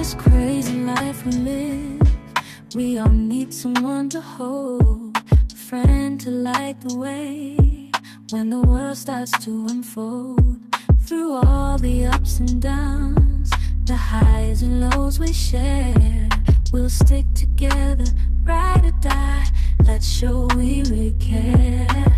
this crazy life we live, we all need someone to hold, a friend to light the way when the world starts to unfold. Through all the ups and downs, the highs and lows we share, we'll stick together, ride or die. Let's show we really care.